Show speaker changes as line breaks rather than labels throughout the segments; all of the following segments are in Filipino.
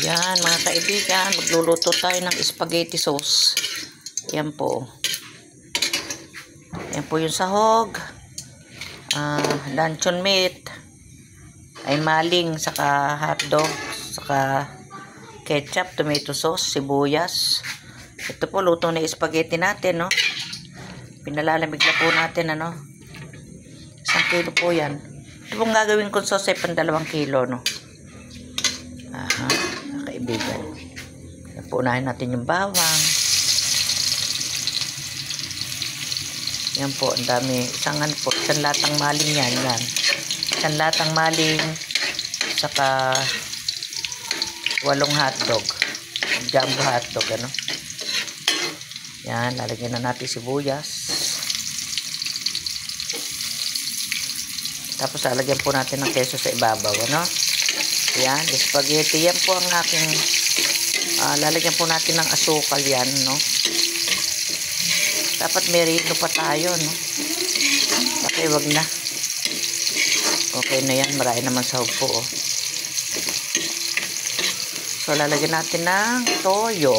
Yan mga kaibigan, magluluto tayo ng spaghetti sauce. Yan po. Yan po yung sahog. Luncheon meat. Ay maling, saka hotdog, saka ketchup, tomato sauce, sibuyas. Ito po, luto na spaghetti natin, no? Pinalalamig na po natin, ano? 1 kilo po yan. Ito pong gagawin kong sauce ay 2 kilo, no? Aha, kaibigan. Unahin natin yung bawang. Yan po, ang dami. Isang latang maling yan. Yan. Isang latang maling. Saka 8 hotdog. Jumbo hotdog, ano? Yan, lalagyan na natin sibuyas. Tapos lalagyan po natin ng keso sa ibabaw, ano? Yan, spaghetti. Yan po ang aking lalagyan po natin ng asukal yan, no? Dapat merino pa tayo, no? Okay, wag na. Okay na yan. Marami naman sahog po, oh. So, lalagyan natin ng toyo.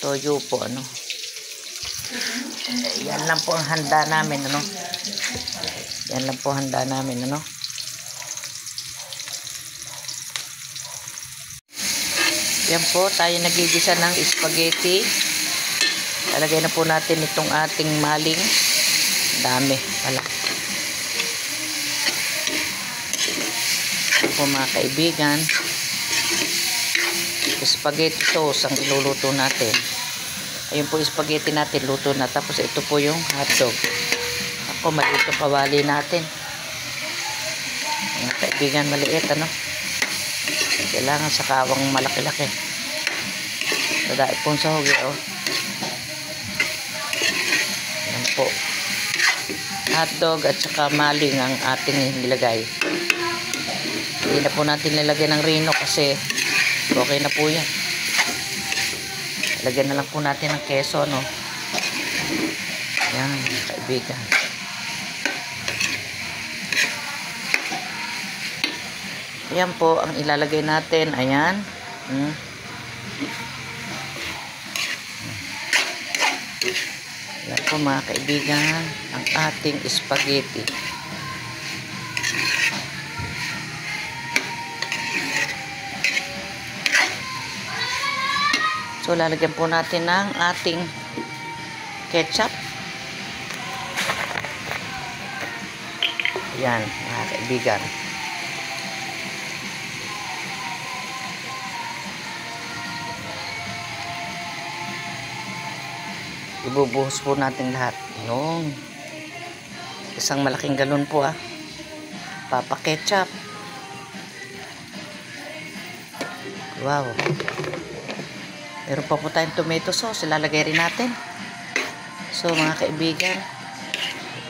Toyo po, ano? Yan lang po ang handa namin, ano? Yan lang po handa namin, ano? Yan po, tayo nagigisa ng spaghetti. Lalagay na po natin itong ating maling. Dami pala. Yan po mga kaibigan. Spaghetti sauce ang iluluto natin. Ayun po spaghetti natin, luto na. Tapos ito po yung hotdog. Ako, maliit yung kawali natin. Mga kaibigan, maliit, ano? Kailangan sa kawang malaki-laki. Dadaip pong sahog, oh. Yan po. Hotdog at saka maling ang ating nilagay. Hindi na po natin nilagay ng rino kasi okay na po yan. Lagyan na lang po natin ng keso, no? Yan, kaibigan. Ayan po ang ilalagay natin. Ayan. Ayan po mga kaibigan, ang ating spaghetti. So, lalagyan po natin ng ating ketchup. Ayan, mga kaibigan. Ibubuhos po natin lahat. Yung isang malaking galon po, Papa ketchup. Wow. Meron pa po tayong tomato sauce. Ilalagay rin natin. So, mga kaibigan,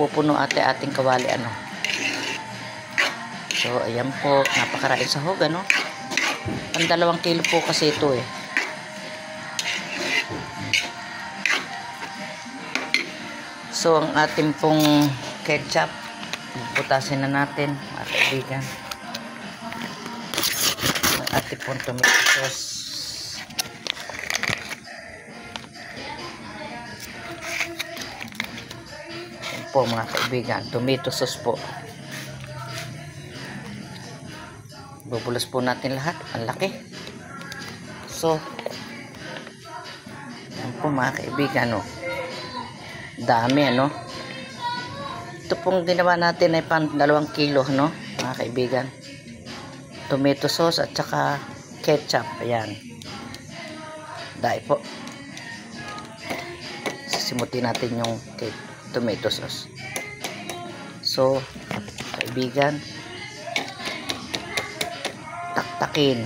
pupuno ating kawali, ano. So, ayan po. Napakaraing sahog, ano. 2 kilo po kasi ito, So, ang ating pong ketchup, putasin na natin, mga kaibigan. Ang ating pong tomato sauce. Yan po, mga kaibigan, tomato sauce po. Bubulas po natin lahat. Ang laki. So, yan po, mga kaibigan, no. Dami, ano. Ito pong ginawa natin ay 2 kilo, no, mga kaibigan. Tomato sauce at saka ketchup. Ayan. Dahil po. Sisimutin natin yung tomato sauce. So, kaibigan, taktakin.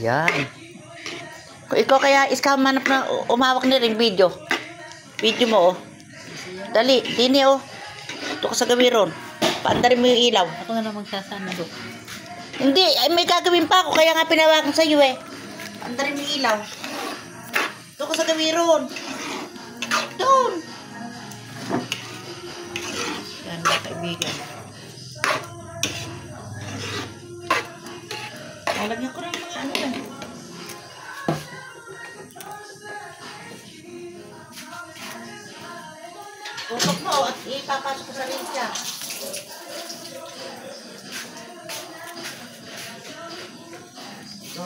Yan. Kung ikaw kaya iska manap na umawak na rin video. Video mo, oh. Dali, dini, oh. Ito ka sa gawiron. Paandarin mo yung ilaw.
Ako na lang magsasando.
Hindi, ay, may gagawin pa ako. Kaya nga pinawakan sa iyo, Paandarin mo yung ilaw. Ito ka sa gawiron. Doon. Tutok mo at ipapasok ko sa rinsa. So,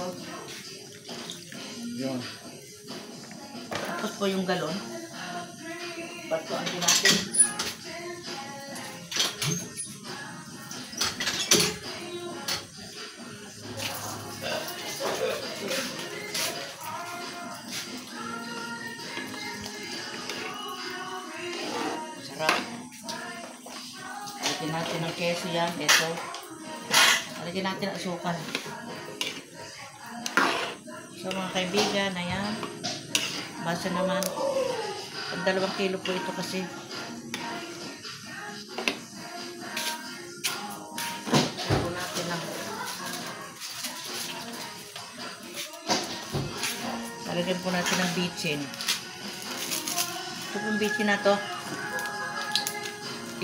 yun. Tapos po yung galon. Batuan din natin. Sarap. Lagyan natin ng keso yan. Ito. Lagyan natin ang asukal. So mga kaibigan, ayan. Basta naman. 2 kilo po ito kasi. Ito natin lang. Lalagyan po natin ng bitchin. Ito pong bitchin na to.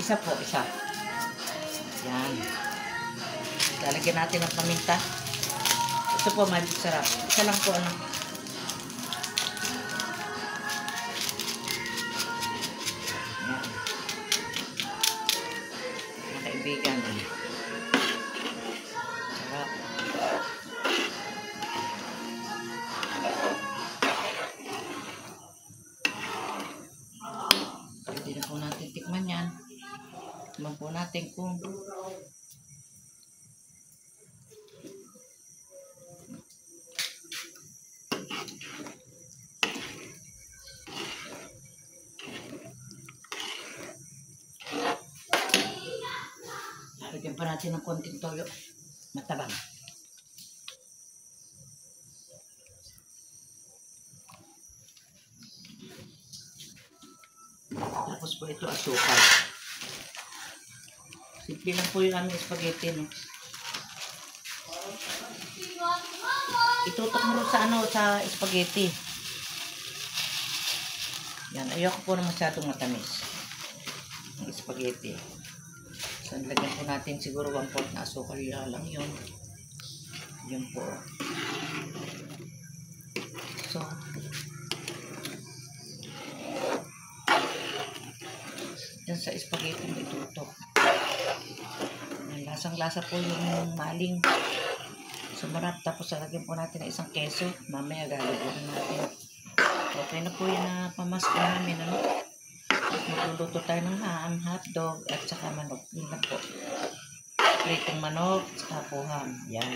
Isa po, isa. Yan. Lalagyan natin ng paminta. Ito po, magic sarap. Isa lang po, ano. Yan. Mga kaibigan. Sarap. Pwede na po natin tikman yan. Tikman po natin kung lagyan pa natin ng konting toyo. Matabang. Tapos po ito asukal. Simple lang po yung aming spaghetti, no? Itutok mo sa ano, sa spaghetti. Yan, ayoko po na masyadong matamis. Ang spaghetti. So, lagyan po natin siguro 1/4 na asukal lang yun. Yun po. So, yan sa spaghetti may tutok. Lasang-lasa po yung maling. Sumarap. Tapos lagyan po natin ng isang keso. Mamaya gagawin natin. Okay na po yun na pamasko namin. Ano? Magluluto tayo ng ham, hotdog, at saka manok. Yun lang po. Pritong manok, saka po ham. Yan.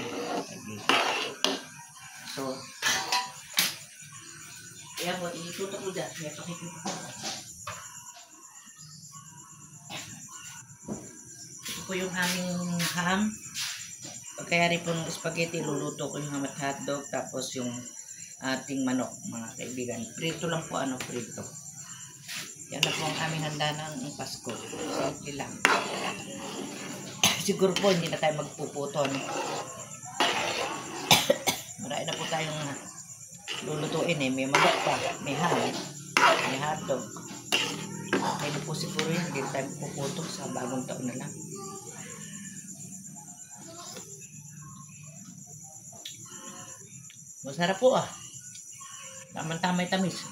So, yan po. Itutok ko dyan. May pakikita ko. Ito po yung aming ham. Kaya rin po ng spaghetti, luluto ko yung ham at hotdog. Tapos yung ating manok, mga kaibigan. Prito lang po, ano, prito. Yan na po ang aming handa ng Pasko. Simple lang. Siguro po, hindi na tayo magpuputon. Marami na po tayong lulutuin eh. May manok pa, may ham, may hotdog. May na po siguro yan. Hindi tayo magpuputo sa bagong taon na lang. Masarap po ah. Tamang-tamay tamis.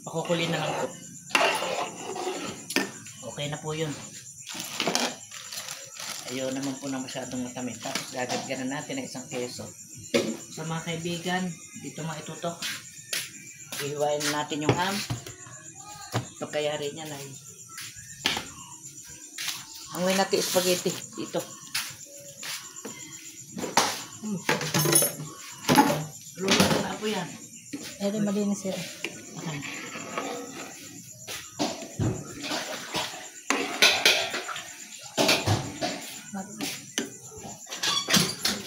Pakukulin na lang po. Okay na po yun. Ayaw naman po na masyadong matamis. Tapos gagagyan na natin ng isang keso. So mga kaibigan, dito maitutok. Ihiwain natin yung ham. Pagkayari niya na yun. Hanguin natin spaghetti dito. Luluto na po yan.
Ito malinis sir.
Okay.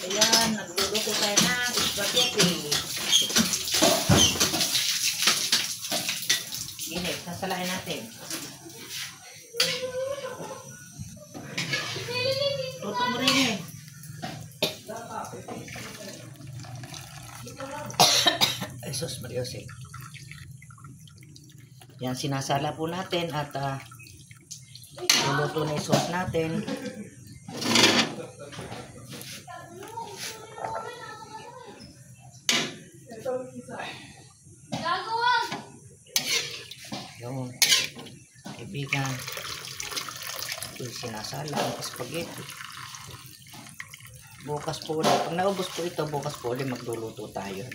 Ayan, nagluluto tayo ng spaghetti. Init, sasalain natin. Tutok mo rin eh. Ay, sus, Mariose. Yan, sinasala po natin at luluto na yung sauce natin. kaibigan. Ito yung sinasala ang spaghetti. Bukas po ulit. Pag naubos po ito, bukas po ulit magluluto tayo.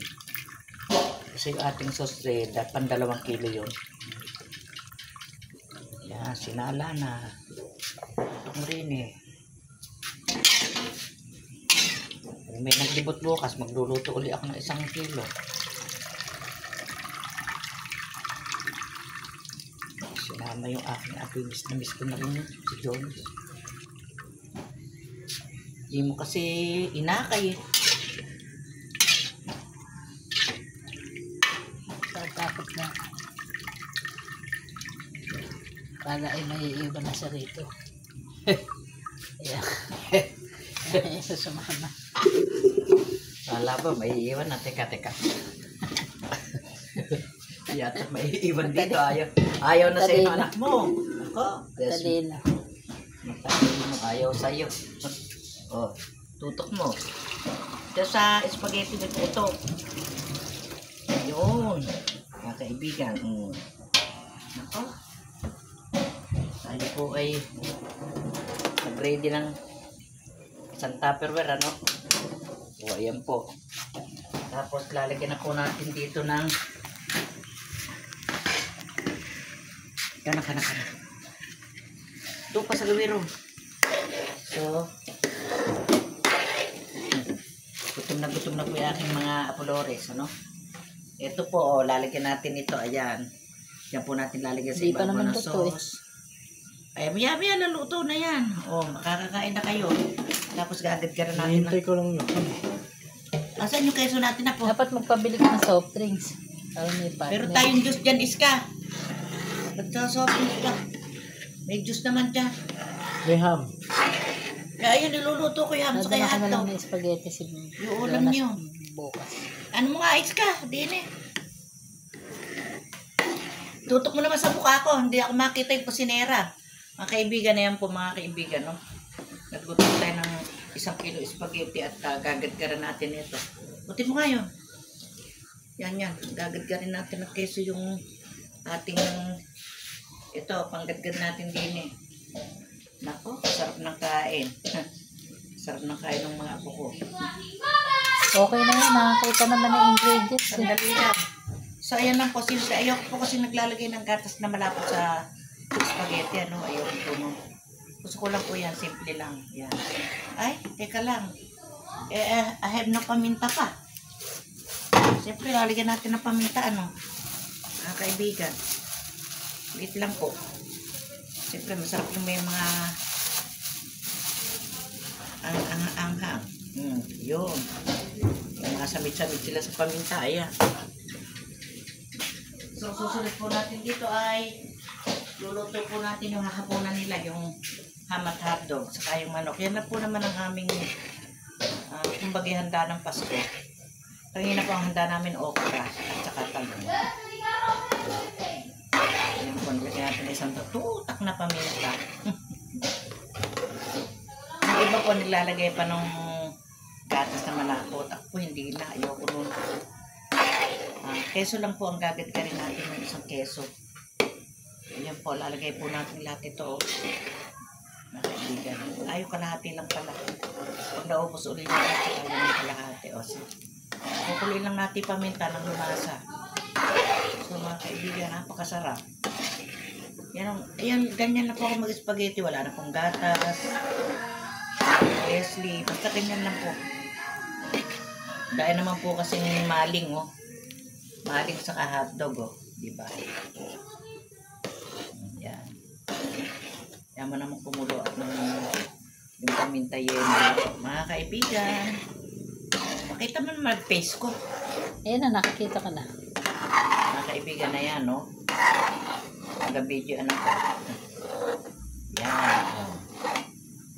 Kasi yung ating sauce red, pan 2 kilo yun. Yan, sinala na. Ito mo rin eh. Kung may naglibot bukas, magluluto ulit ako ng 1 kilo. Sinama yung aking apoy. Miss ko na rin yun, si Jones. Hindi mo kasi inakay eh.
Takot na. Kala ay may iiwan na siya rito. Ayan. Ayan, sumama.
Wala ba, may iiwan na. Teka. Yata may iiwan dito. Ayaw na sa iyo anak mo. Ako.
Talino.
Matalino. Ayaw sa iyo. Oh, tutok mo. Ito sa spaghetti na ito. Ayun. Mga kaibigan. Ako. Tayo po ay nag-ready ng isang tupperware, ano? O, ayan po. Tapos lalagyan na po natin dito ng kana. Doon pa sa gawiro. So, gutom na po yung aking mga apolores, ano? Ito po, lalagyan natin ito, ayan. Yan po natin lalagyan sa
Di pa
ibabaw
naman
ng
luto
sauce. Ay, maya, naluto na yan. O, makakakain na kayo. Tapos gagad-garan natin.
Hintay ko lang yun.
Asan yung keso natin na po?
Dapat magpabili ka ng soft drinks. Para may partner.
Pero tayong juice dyan, Iska. Nagsasoft juice ka. May juice naman dyan.
May ham.
Kaya yun, niluluto ko yung ham sa kaya
Nadala ka na lang
hotdog.
ng spaghetti si
Yung ulam
Jonas
niyo.
bukas.
Ano mga Iska? Din eh. Tutok mo naman sa mukha ko. Hindi ako makita yung kusinera. Mga kaibigan na yan po, mga kaibigan, no? Nagluto tayo ng 1 kilo spaghetti at gagadgaran natin ito. Buti mo nga yun. Yan. Gagadgarin natin ng keso yung ating ito, panggadgad natin din eh. Nako, sarap ng kain. Sarap ng kain ng mga apo ko.
Okay na yun. Nakakita naman ng ingredients.
Sandali lang. So, ayan lang po. Ayoko po kasi naglalagay ng gatas na malapot sa spaghetti. Ano? Ayoko po nun. Gusto ko lang po yan. Simple lang. Yan. Ay, teka lang. I have no paminta pa. Siyempre, lalagyan natin ng paminta. Ano? Mga kaibigan. Wait lang po. Siyempre, masarap yung may mga anghang. Yun. Yung mga samit-samit sila sa paminta. Ayan. So, susunod po natin dito ay luluto po natin yung hahapunan nila, yung ham at hotdog, saka yung manok. Yan na po naman ang aming kumbaga handa ng Pasko. Kanina po ang handa namin okra at saka talong. Yan po, nilagyan natin isang tutak na paminta. Ang iba po nilalagay pa nung gatas na malapot. Ako po hindi na, ayoko nun. Keso lang po ang gagadgarin natin ng 1 keso. Ayan po, lalagay po natin lahat ito. Nakaibigan. Ayaw kalahati lang pala. Pag naubos ulit natin, ayaw ng kalahati. O, so, kukuloy lang natin paminta ng lumasa. So mga kaibigan, napakasarap. Ayan, ganyan na po ako mag-spaghetti. Wala na pong gatas. Leslie, basta ganyan lang po. Dahil naman po kasing maling, oh. Maling sa hotdog, oh. Diba? Yan. Yan mo naman kumulo at yung paminta yun. Mga kaibigan, makita mo naman face ko.
Ayan na, nakikita ka na.
Mga kaibigan na yan, no? Nag-video anak ko. Yan.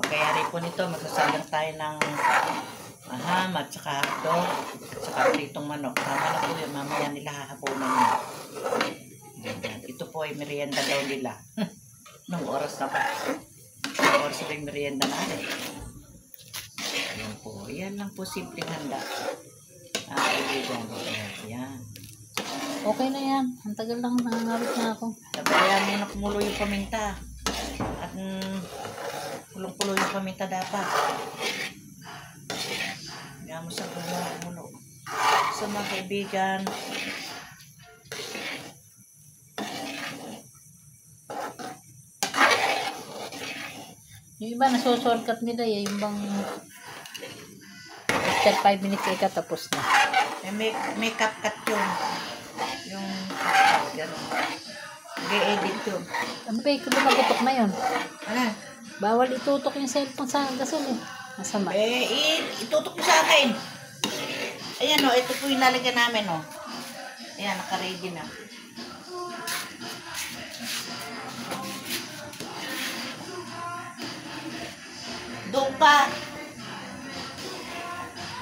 Pagkayari po nito, magsasalang tayo ng ham at saka hotdog at saka pritong manok. Tama na po yun, mamaya nila hahapunan nyo. Ito po ay merienda daw nila. Nung oras na pa. Nung oras na yung merienda natin. Ayan po. Yan lang po simpleng handa. Kaibigan. Ayan.
Okay na yan. Ang tagal lang nangangalit na ako.
Kaya muna kumulo yung paminta. At kulong-kulo yung paminta dapat. Kaya mo sa kumulo. So mga kaibigan,
Yung iba nasushortcut nila yung bang after 5 minutes ay katapos na.
may CapCut yun. Yung gano'n. Nag-edit yun.
Ano ba yung lumagotok na yun?
Ano?
Bawal itutok yung cellphone sa gasol eh. Masama.
Itutok ko sa akin. Ayan o, ito po yung lalagyan namin o. Ayan, naka-ready na. Doon pa.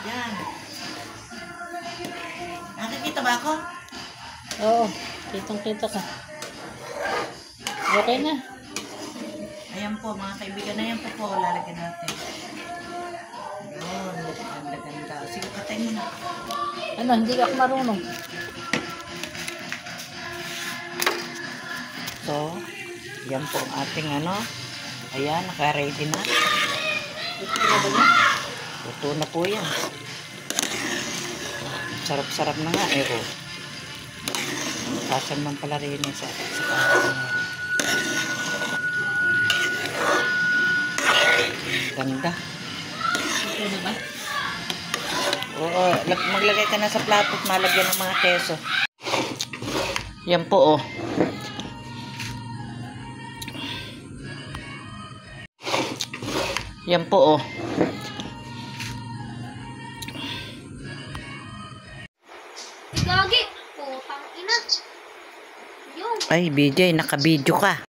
Yan. Nakikita ba ako?
Oo. Kitang-kita ka. Okay na.
Ayan po, mga kaibigan. Ayan po, lalagyan natin. Yun, ganda-ganda. Sige, patay mo na.
Ano, hindi ako marunong.
So, yan po ang ating ano. Ayan, naka-ready na.
Ito na ba yan?
Luto na po yan. Sarap-sarap na nga eh. Oh. Sasal man pala rin eh sa ganda.
Ito na ba?
Oo, maglagay ka na sa plato at malagyan ng mga keso. Yan po oh. Yan po oh.
Gagi, putang ina. Yung
Ay, BJ, naka-video ka.